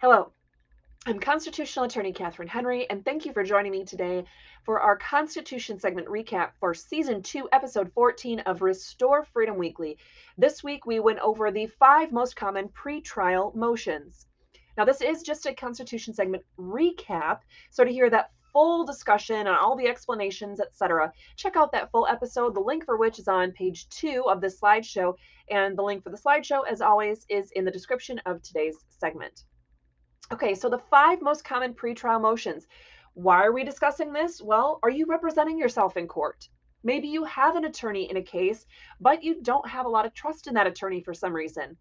Hello, I'm constitutional attorney Catherine Henry, and thank you for joining me today for our Constitution segment recap for Season 2, Episode 14 of Restore Freedom Weekly. This week, we went over the 5 most common pretrial motions. Now, this is just a Constitution segment recap, so to hear that full discussion on all the explanations, etc., check out that full episode, the link for which is on page 2 of the slideshow, and the link for the slideshow, as always, is in the description of today's segment. Okay, so the 5 most common pretrial motions. Why are we discussing this? Well, are you representing yourself in court? Maybe you have an attorney in a case, but you don't have a lot of trust in that attorney for some reason.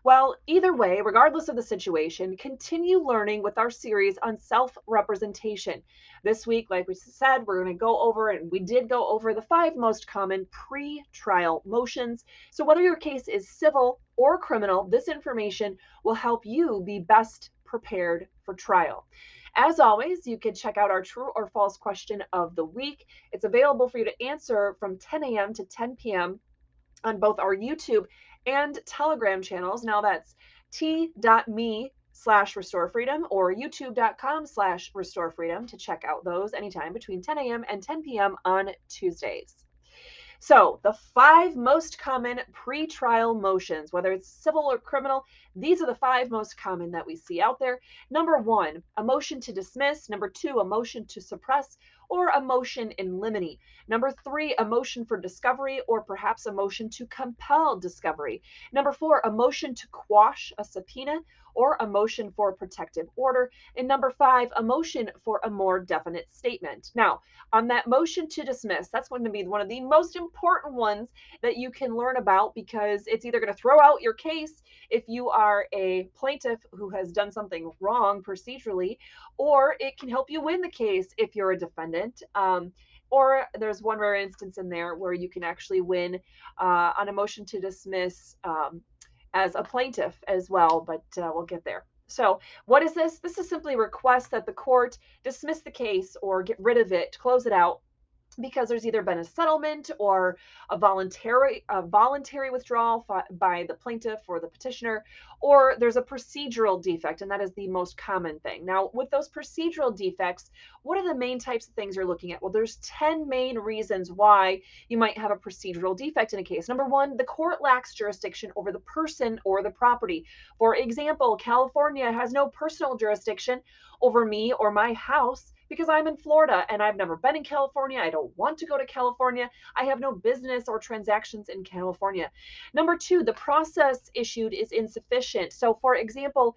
Well, either way, regardless of the situation, continue learning with our series on self representation. This week, like we said, we're going to go over, and we did go over the 5 most common pre trial motions. So, whether your case is civil or criminal, this information will help you be best prepared for trial. As always, you can check out our true or false question of the week. It's available for you to answer from 10 a.m. to 10 p.m. on both our YouTube and Telegram channels. Now that's t.me/restore freedom or youtube.com/restore freedom to check out those anytime between 10 a.m. and 10 p.m. on Tuesdays. So, the 5 most common pre-trial motions, whether it's civil or criminal, these are the 5 most common that we see out there. Number 1, a motion to dismiss. Number 2, a motion to suppress or a motion in limine. Number 3, a motion for discovery or perhaps a motion to compel discovery. Number 4, a motion to quash a subpoena or a motion for protective order. And number 5, a motion for a more definite statement. Now, on that motion to dismiss, that's going to be one of the most important ones that you can learn about, because it's either going to throw out your case if you are a plaintiff who has done something wrong procedurally, or it can help you win the case if you're a defendant. Or there's one rare instance in there where you can actually win on a motion to dismiss as a plaintiff as well, but we'll get there. So, what is this? This is simply a request that the court dismiss the case or get rid of it, close it out, because there's either been a settlement or a voluntary withdrawal by the plaintiff or the petitioner, or there's a procedural defect, and that is the most common thing. Now, with those procedural defects, what are the main types of things you're looking at? Well, there's 10 main reasons why you might have a procedural defect in a case. Number 1, the court lacks jurisdiction over the person or the property. For example, California has no personal jurisdiction over me or my house because I'm in Florida and I've never been in California. I don't want to go to California. I have no business or transactions in California. Number 2, the process issued is insufficient. So, for example,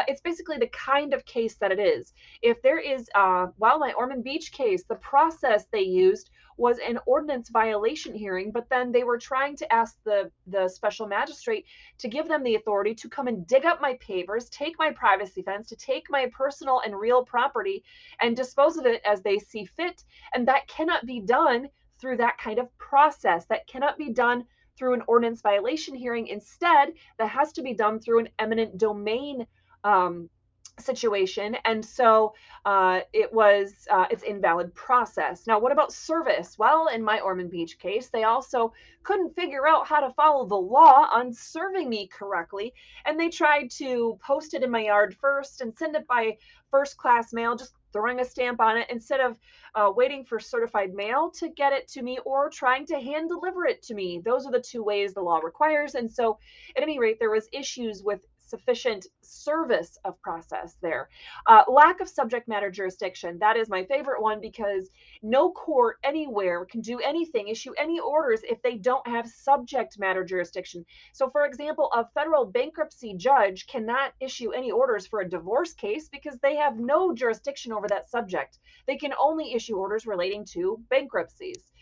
it's basically the kind of case that it is. If there is, my Ormond Beach case, the process they used was an ordinance violation hearing, but then they were trying to ask the special magistrate to give them the authority to come and dig up my papers, take my privacy fence, to take my personal and real property and dispose of it as they see fit. And that cannot be done through that kind of process. That cannot be done through an ordinance violation hearing. Instead, that has to be done through an eminent domain situation. And so it's invalid process. Now, what about service? Well, in my Ormond Beach case, they also couldn't figure out how to follow the law on serving me correctly, and they tried to post it in my yard first and send it by first class mail, just throwing a stamp on it instead of waiting for certified mail to get it to me or trying to hand deliver it to me. Those are the 2 ways the law requires. And so, at any rate, there was issues with sufficient service of process there. Lack of subject matter jurisdiction. That is my favorite one, because no court anywhere can do anything, issue any orders, if they don't have subject matter jurisdiction. So, for example, a federal bankruptcy judge cannot issue any orders for a divorce case because they have no jurisdiction over that subject. They can only issue orders relating to bankruptcies.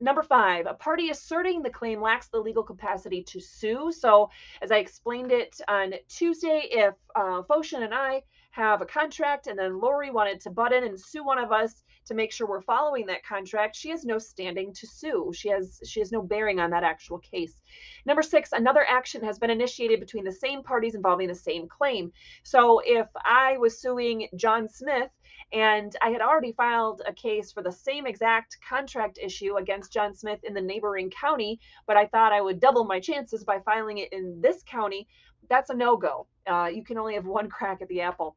Number 5, a party asserting the claim lacks the legal capacity to sue. So, as I explained it on Tuesday, if Foshin and I have a contract and then Lori wanted to butt in and sue one of us to make sure we're following that contract, she has no standing to sue. She has no bearing on that actual case. Number 6, another action has been initiated between the same parties involving the same claim. So, if I was suing John Smith and I had already filed a case for the same exact contract issue against John Smith in the neighboring county, but I thought I would double my chances by filing it in this county, that's a no-go. You can only have one crack at the apple.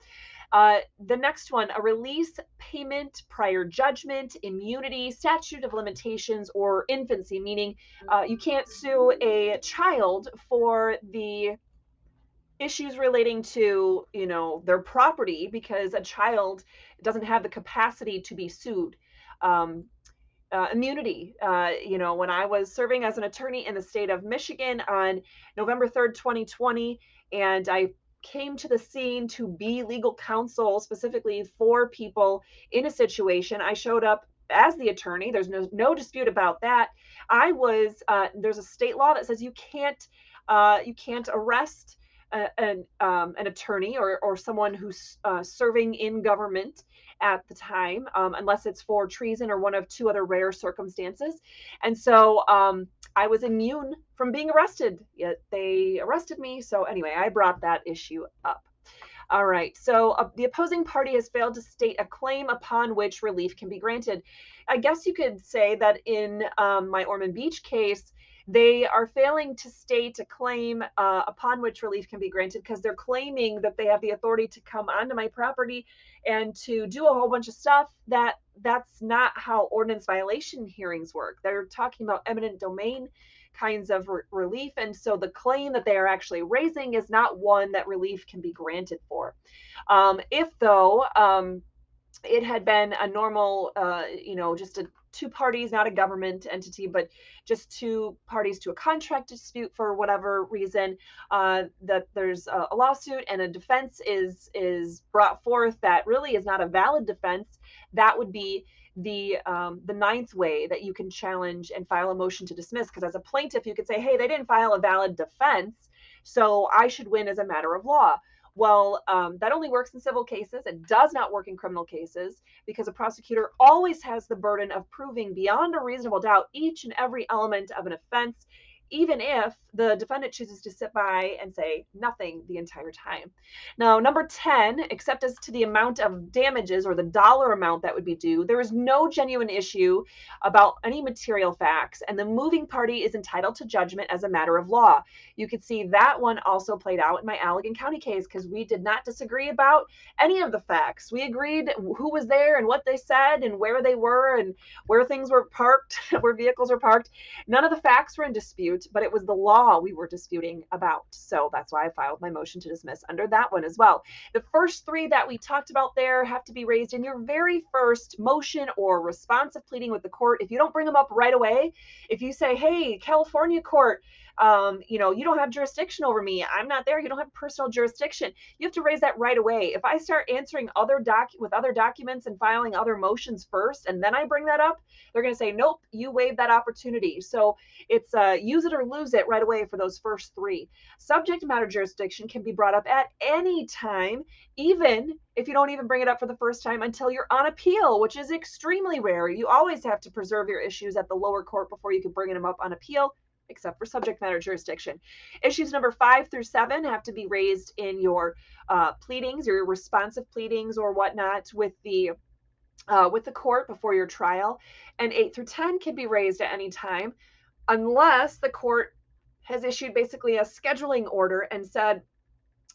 The next one, a release, payment, prior judgment, immunity, statute of limitations, or infancy, meaning you can't sue a child for the issues relating to, their property because a child doesn't have the capacity to be sued. Um, Immunity. When I was serving as an attorney in the state of Michigan on November 3rd, 2020, and I came to the scene to be legal counsel specifically for people in a situation, I showed up as the attorney. There's no dispute about that. There's a state law that says you can't arrest an attorney or someone who's serving in government at the time, unless it's for treason or one of two other rare circumstances. And so I was immune from being arrested, yet they arrested me. So anyway, I brought that issue up. All right. So the opposing party has failed to state a claim upon which relief can be granted. I guess you could say that in my Ormond Beach case, they are failing to state a claim upon which relief can be granted because they're claiming that they have the authority to come onto my property and to do a whole bunch of stuff that's not how ordinance violation hearings work. They're talking about eminent domain kinds of relief. And so the claim that they are actually raising is not one that relief can be granted for. If though, it had been a normal, just two parties, not a government entity, but just two parties to a contract dispute for whatever reason, that there's a lawsuit and a defense is brought forth that really is not a valid defense. That would be the ninth way that you can challenge and file a motion to dismiss. Because as a plaintiff, you could say, hey, they didn't file a valid defense, so I should win as a matter of law. Well, that only works in civil cases. It does not work in criminal cases because a prosecutor always has the burden of proving beyond a reasonable doubt each and every element of an offense, even if the defendant chooses to sit by and say nothing the entire time. Now, number 10, except as to the amount of damages or the dollar amount that would be due, there is no genuine issue about any material facts, and the moving party is entitled to judgment as a matter of law. You could see that one also played out in my Allegan County case because we did not disagree about any of the facts. We agreed who was there and what they said and where they were and where things were parked, where vehicles were parked. None of the facts were in dispute, but it was the law we were disputing about. So that's why I filed my motion to dismiss under that one as well. The first three that we talked about there have to be raised in your very first motion or responsive pleading with the court. If you don't bring them up right away, if you say, hey, California court, you don't have jurisdiction over me. I'm not there. You don't have personal jurisdiction. You have to raise that right away. If I start answering with other documents and filing other motions first, and then I bring that up, they're going to say, nope, you waived that opportunity. So it's use it or lose it right away for those first three. Subject matter jurisdiction can be brought up at any time, even if you don't even bring it up for the first time until you're on appeal, which is extremely rare. You always have to preserve your issues at the lower court before you can bring them up on appeal, except for subject matter jurisdiction. Issues number 5 through 7 have to be raised in your pleadings, your responsive pleadings or whatnot with the court before your trial. And 8 through 10 can be raised at any time unless the court has issued basically a scheduling order and said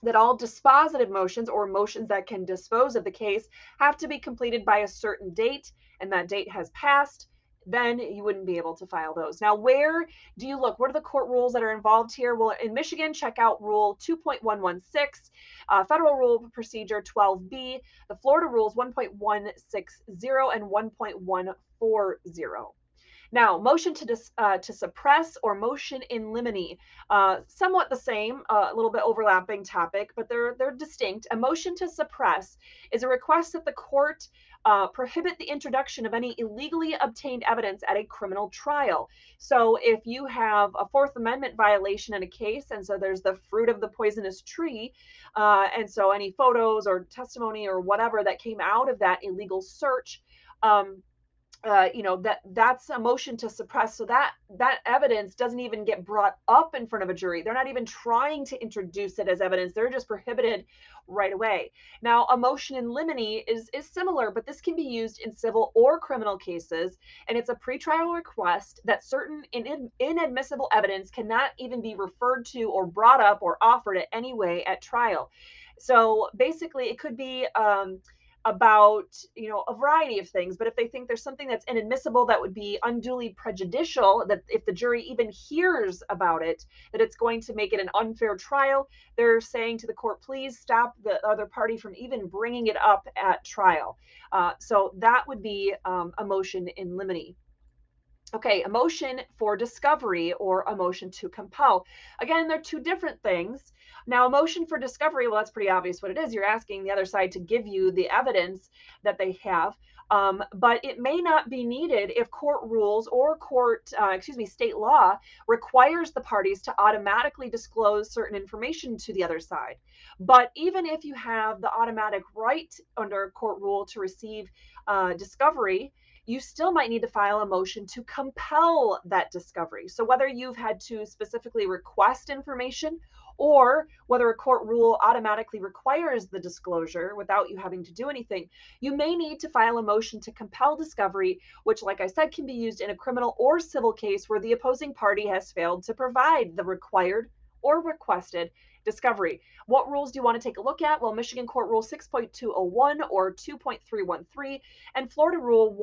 that all dispositive motions or motions that can dispose of the case have to be completed by a certain date, and that date has passed, then you wouldn't be able to file those. Now, where do you look? What are the court rules that are involved here? Well, in Michigan, check out Rule 2.116, Federal Rule of Procedure 12B, the Florida Rules 1.160 and 1.140. Now, motion to suppress or motion in limine, somewhat the same, a little bit overlapping topic, but they're distinct. A motion to suppress is a request that the court prohibit the introduction of any illegally obtained evidence at a criminal trial. So if you have a Fourth Amendment violation in a case, and so there's the fruit of the poisonous tree, and so any photos or testimony or whatever that came out of that illegal search, that's a motion to suppress, so that evidence doesn't even get brought up in front of a jury. They're not even trying to introduce it as evidence. They're just prohibited right away. Now, a motion in limine is similar, but this can be used in civil or criminal cases, and it's a pretrial request that certain inadmissible evidence cannot even be referred to or brought up or offered at any way at trial. So basically, it could be about a variety of things, but if they think there's something that's inadmissible that would be unduly prejudicial, that if the jury even hears about it, that it's going to make it an unfair trial, they're saying to the court, please stop the other party from even bringing it up at trial. So that would be a motion in limine. Okay, a motion for discovery or a motion to compel. Again, they're two different things. Now, a motion for discovery, well, that's pretty obvious what it is. You're asking the other side to give you the evidence that they have, but it may not be needed if court rules or state law requires the parties to automatically disclose certain information to the other side. But even if you have the automatic right under court rule to receive discovery, you still might need to file a motion to compel that discovery. So whether you've had to specifically request information or whether a court rule automatically requires the disclosure without you having to do anything, you may need to file a motion to compel discovery, which, like I said, can be used in a criminal or civil case where the opposing party has failed to provide the required or requested discovery. What rules do you want to take a look at? Well, Michigan Court Rule 6.201 or 2.313 and Florida Rule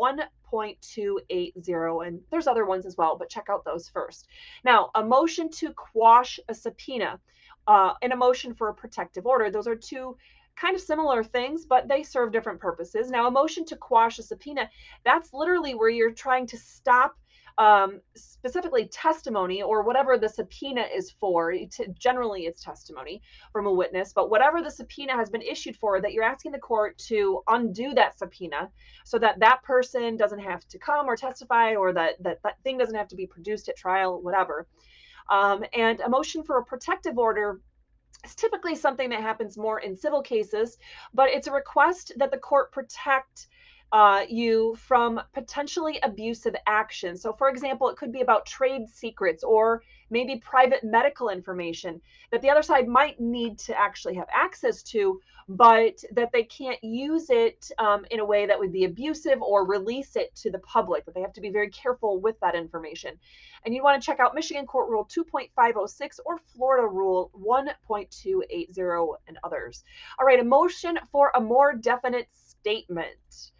1.280. And there's other ones as well, but check out those first. Now, a motion to quash a subpoena and a motion for a protective order. Those are two kind of similar things, but they serve different purposes. Now, a motion to quash a subpoena, that's literally where you're trying to stop specifically testimony or whatever the subpoena is for. Generally, it's testimony from a witness, but whatever the subpoena has been issued for, that you're asking the court to undo that subpoena so that that person doesn't have to come or testify, or that thing doesn't have to be produced at trial, whatever. And a motion for a protective order is typically something that happens more in civil cases, but it's a request that the court protect you from potentially abusive action. So, for example, it could be about trade secrets or maybe private medical information that the other side might need to actually have access to, but that they can't use it in a way that would be abusive or release it to the public, that they have to be very careful with that information. And you want to check out Michigan Court Rule 2.506 or Florida Rule 1.280 and others. All right, a motion for a more definite statement.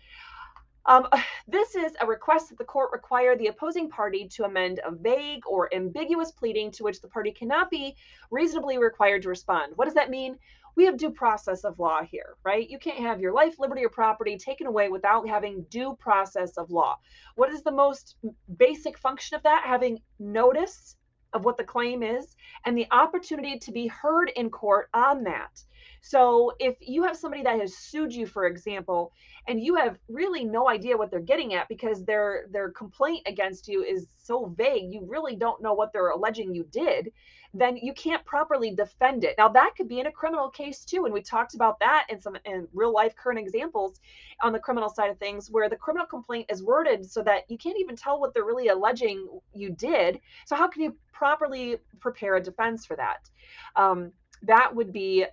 Um, this is a request that the court require the opposing party to amend a vague or ambiguous pleading to which the party cannot be reasonably required to respond. What does that mean? We have due process of law here, right? You can't have your life, liberty, or property taken away without having due process of law. What is the most basic function of that? Having notice of what the claim is and the opportunity to be heard in court on that. So if you have somebody that has sued you, for example, and you have really no idea what they're getting at because their complaint against you is so vague, you really don't know what they're alleging you did, then you can't properly defend it. Now, that could be in a criminal case too, and we talked about that in real life current examples on the criminal side of things, where the criminal complaint is worded so that you can't even tell what they're really alleging you did. So how can you properly prepare a defense for that? That would be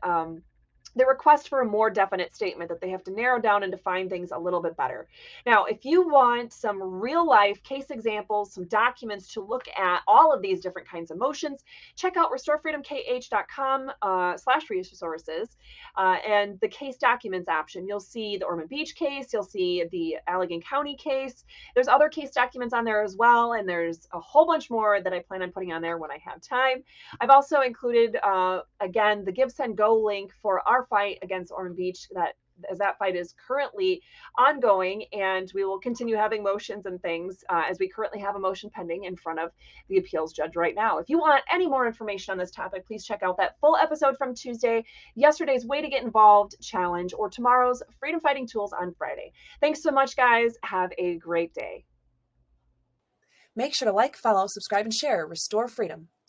the request for a more definite statement, that they have to narrow down and define things a little bit better. Now, if you want some real life case examples, some documents to look at all of these different kinds of motions, check out restorefreedomkh.com/resources and the case documents option. You'll see the Ormond Beach case, you'll see the Allegheny County case. There's other case documents on there as well, and there's a whole bunch more that I plan on putting on there when I have time. I've also included, again, the Give, Send, Go link for our fight against Ormond Beach, as that fight is currently ongoing, and we will continue having motions and things as we currently have a motion pending in front of the appeals judge right now. If you want any more information on this topic, please check out that full episode from Tuesday, yesterday's Way to Get Involved challenge, or tomorrow's Freedom Fighting Tools on Friday. Thanks so much, guys. Have a great day. Make sure to like, follow, subscribe, and share Restore Freedom.